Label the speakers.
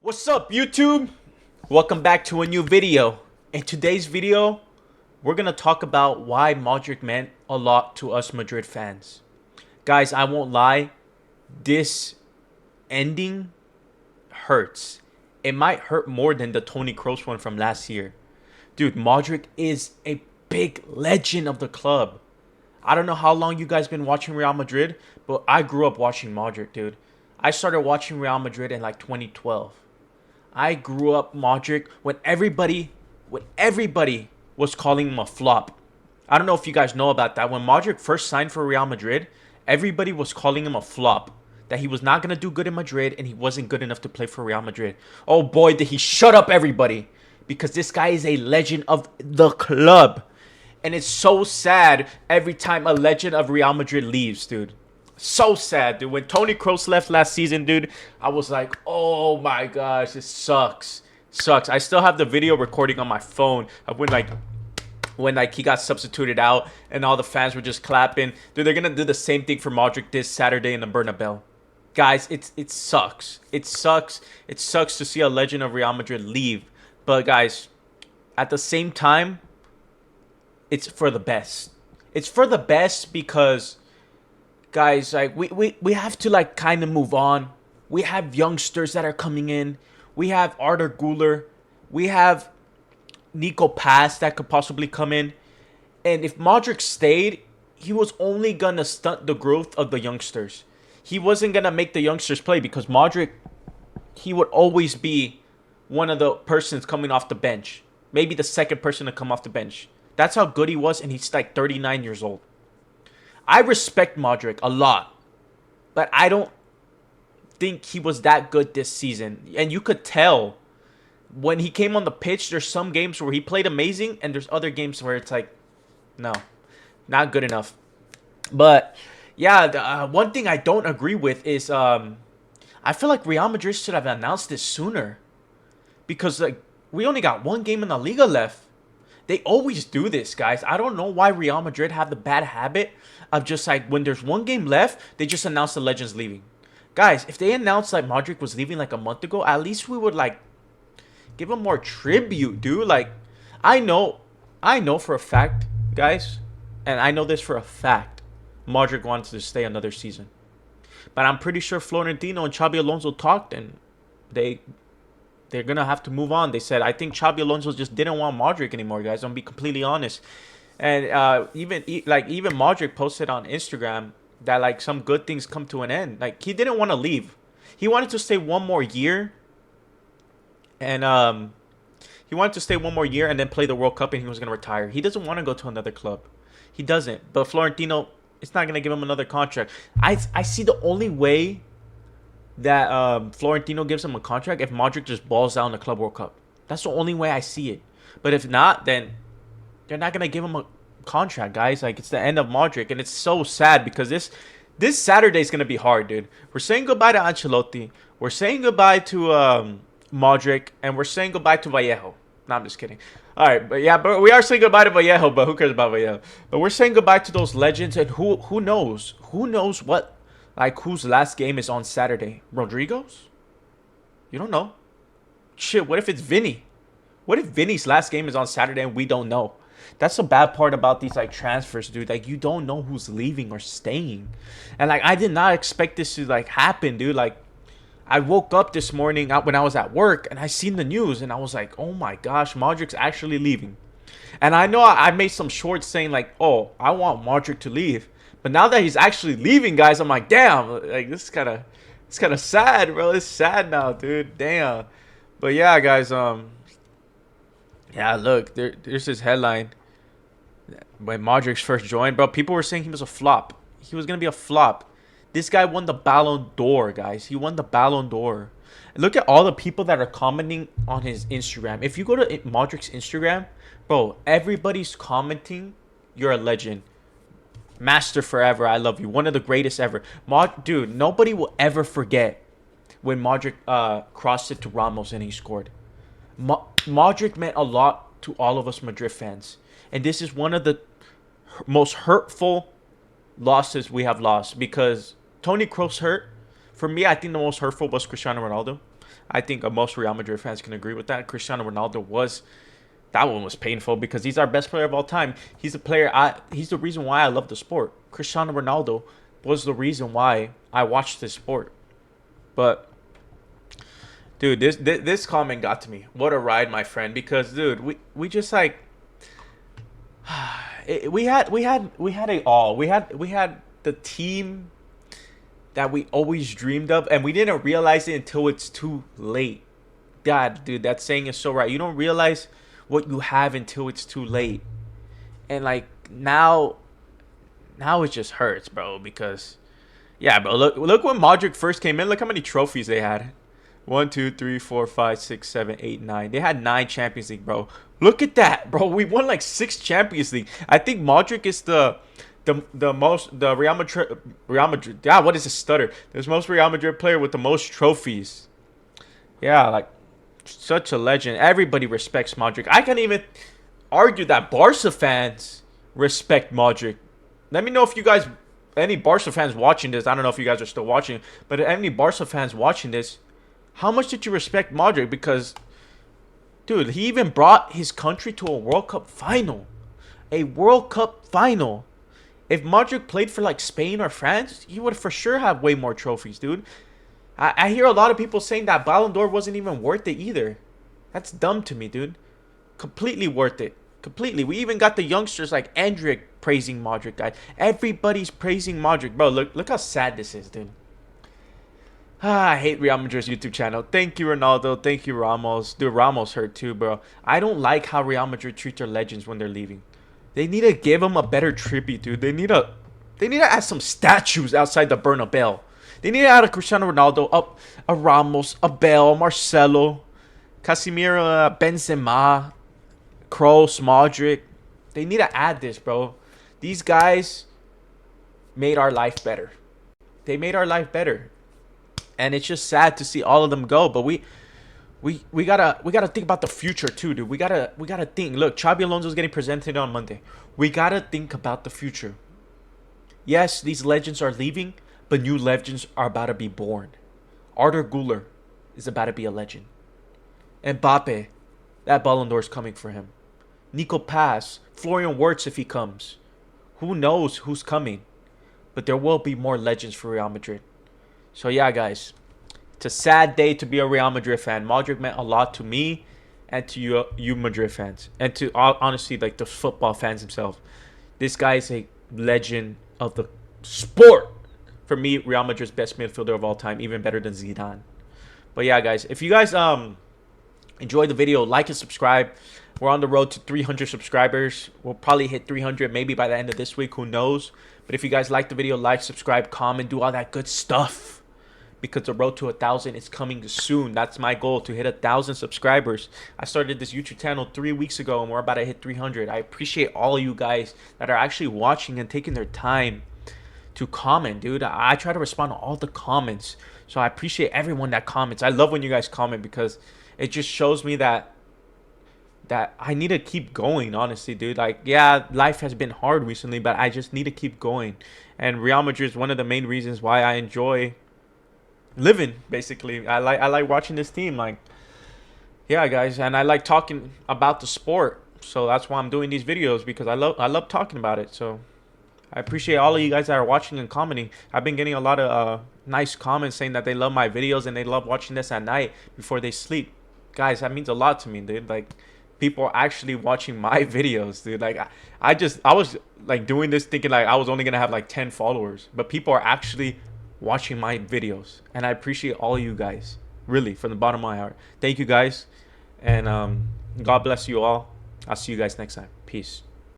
Speaker 1: What's up, YouTube? Welcome back to a new video. In today's video, we're gonna talk about why Modric meant a lot to us Madrid fans. Guys, I won't lie, this ending hurts. It might hurt more than the Toni Kroos one from last year. Dude, Modric is a big legend of the club. I don't know how long you guys been watching Real Madrid, but I grew up watching Modric, dude. I started watching Real Madrid in like 2012. I grew up Modric when everybody was calling him a flop. I don't know if you guys know about that. When Modric first signed for Real Madrid, everybody was calling him a flop. That he was not going to do good in Madrid and he wasn't good enough to play for Real Madrid. Oh boy, did he shut up everybody. Because this guy is a legend of the club. And it's so sad every time a legend of Real Madrid leaves, dude. So sad, dude. When Toni Kroos left last season, dude, I was like, oh my gosh, this sucks. Sucks. I still have the video recording on my phone of when he got substituted out and all the fans were just clapping. Dude, they're gonna do the same thing for Modric this Saturday in the Bernabeu. Guys, it sucks. It sucks. It sucks to see a legend of Real Madrid leave. But guys, at the same time, it's for the best. It's for the best because, guys, like we have to like kind of move on. We have youngsters that are coming in. We have Arda Güler. We have Nico Pass that could possibly come in. And if Modric stayed, he was only gonna stunt the growth of the youngsters. He wasn't gonna make the youngsters play because Modric, he would always be one of the persons coming off the bench. Maybe the second person to come off the bench. That's how good he was, and he's like 39 years old. I respect Modric a lot, but I don't think he was that good this season. And you could tell when he came on the pitch, there's some games where he played amazing, and there's other games where it's like, no, not good enough. But yeah, one thing I don't agree with is I feel like Real Madrid should have announced this sooner because like we only got one game in the Liga left. They always do this, guys. I don't know why Real Madrid have the bad habit of just like when there's one game left, they just announce the legend's leaving. Guys, if they announced like Modric was leaving like a month ago, at least we would like give him more tribute, dude. Like I know for a fact, guys, and I know this for a fact, Modric wants to stay another season. But I'm pretty sure Florentino and Xabi Alonso talked and they're going to have to move on. They said, I think Xabi Alonso just didn't want Modric anymore, guys. I'm going to be completely honest. And even Modric posted on Instagram that, like, some good things come to an end. Like, he didn't want to leave. He wanted to stay one more year. And he wanted to stay one more year and then play the World Cup, and he was going to retire. He doesn't want to go to another club. He doesn't. But Florentino, it's not going to give him another contract. I see the only way that Florentino gives him a contract if Modric just balls out in the Club World Cup. That's the only way I see it. But if not, then they're not gonna give him a contract, guys. Like it's the end of Modric, and it's so sad because this Saturday is gonna be hard, dude. We're saying goodbye to Ancelotti. We're saying goodbye to Modric, and we're saying goodbye to Vallejo. No, I'm just kidding. All right, but yeah, but we are saying goodbye to Vallejo. But who cares about Vallejo? But we're saying goodbye to those legends, and who knows? Who knows what? Like, whose last game is on Saturday? Rodrigo's? You don't know. Shit, what if it's Vinny? What if Vinny's last game is on Saturday and we don't know? That's the bad part about these, like, transfers, dude. Like, you don't know who's leaving or staying. And, like, I did not expect this to, like, happen, dude. Like, I woke up this morning when I was at work and I seen the news and I was like, oh, my gosh, Modric's actually leaving. And I know I made some shorts saying, like, oh, I want Modric to leave. But now that he's actually leaving, guys, I'm like, damn, like this is kind of sad, bro. It's sad now, dude. Damn. But yeah, guys, yeah, look, there's this headline when Modric first joined, bro. People were saying he was a flop. He was gonna be a flop. This guy won the Ballon d'Or, guys. He won the Ballon d'Or. Look at all the people that are commenting on his Instagram. If you go to Modric's Instagram, bro, everybody's commenting, you're a legend. Master forever, I love you. One of the greatest ever. Dude, nobody will ever forget when Modric crossed it to Ramos and he scored. Modric meant a lot to all of us Madrid fans. And this is one of the most hurtful losses we have lost because Toni Kroos hurt. For me, I think the most hurtful was Cristiano Ronaldo. I think most Real Madrid fans can agree with that. Cristiano Ronaldo was that one was painful because he's our best player of all time. He's a player. He's the reason why I love the sport. Cristiano Ronaldo was the reason why I watched this sport. But dude, this comment got to me. What a ride, my friend. Because dude, we just like we had it all. We had the team that we always dreamed of, and we didn't realize it until it's too late. God, dude, that saying is so right. You don't realize what you have until it's too late. And like now it just hurts, bro, because yeah, bro, look when Modric first came in, look how many trophies they had. 1, 2, 3, 4, 5, 6, 7, 8, 9. They had 9 Champions League, bro. Look at that, bro. We won like 6 Champions League. I think Modric is the Real Madrid. Yeah, what is a stutter? There's most Real Madrid player with the most trophies. Yeah, like such a legend. Everybody respects Modric. I can't even argue that Barca fans respect Modric. Let me know if you guys, any Barca fans watching this. I don't know if you guys are still watching, but any Barca fans watching this, how much did you respect Modric? Because, dude, he even brought his country to a World Cup final. A World Cup final. If Modric played for like Spain or France, he would for sure have way more trophies, dude. I hear a lot of people saying that Ballon d'Or wasn't even worth it either. That's dumb to me, dude. Completely worth it. Completely. We even got the youngsters like Andrick praising Modric, guys. Everybody's praising Modric. Bro, look how sad this is, dude. I hate Real Madrid's YouTube channel. Thank you, Ronaldo. Thank you, Ramos. Dude, Ramos hurt too, bro. I don't like how Real Madrid treat their legends when they're leaving. They need to give them a better tribute, dude. They need to add some statues outside the Bernabeu. They need to add a Cristiano Ronaldo, up a Ramos, a Bale, Marcelo, Casemiro, Benzema, Kroos, Modric. They need to add this, bro. These guys made our life better. They made our life better. And it's just sad to see all of them go, but we gotta think about the future too, dude. We gotta think. Look, Xabi Alonso's getting presented on Monday. We gotta think about the future. Yes, these legends are leaving, but new legends are about to be born. Arthur Güler is about to be a legend. Mbappe, that Ballon d'Or is coming for him. Nico Paz, Florian Wirtz if he comes. Who knows who's coming? But there will be more legends for Real Madrid. So yeah, guys, it's a sad day to be a Real Madrid fan. Modric meant a lot to me and to you Madrid fans. And to, honestly, like the football fans themselves. This guy is a legend of the sport. For me, Real Madrid's best midfielder of all time, even better than Zidane. But yeah, guys, if you guys enjoyed the video, like and subscribe. We're on the road to 300 subscribers. We'll probably hit 300 maybe by the end of this week. Who knows? But if you guys like the video, like, subscribe, comment, do all that good stuff. Because the road to 1,000 is coming soon. That's my goal, to hit 1,000 subscribers. I started this YouTube channel 3 weeks ago, and we're about to hit 300. I appreciate all of you guys that are actually watching and taking their time to comment, dude. I try to respond to all the comments. So I appreciate everyone that comments. I love when you guys comment because it just shows me that I need to keep going, honestly, dude. Like, yeah, life has been hard recently, but I just need to keep going. And Real Madrid is one of the main reasons why I enjoy living, basically. I like watching this team. Like, yeah, guys, and I like talking about the sport. So that's why I'm doing these videos, because I love talking about it. So I appreciate all of you guys that are watching and commenting. I've been getting a lot of nice comments saying that they love my videos and they love watching this at night before they sleep. Guys, that means a lot to me, dude. Like, people are actually watching my videos, dude. Like, I was like doing this thinking like I was only gonna have like 10 followers, but people are actually watching my videos, and I appreciate all of you guys, really, from the bottom of my heart. Thank you, guys, and God bless you all. I'll see you guys next time. Peace.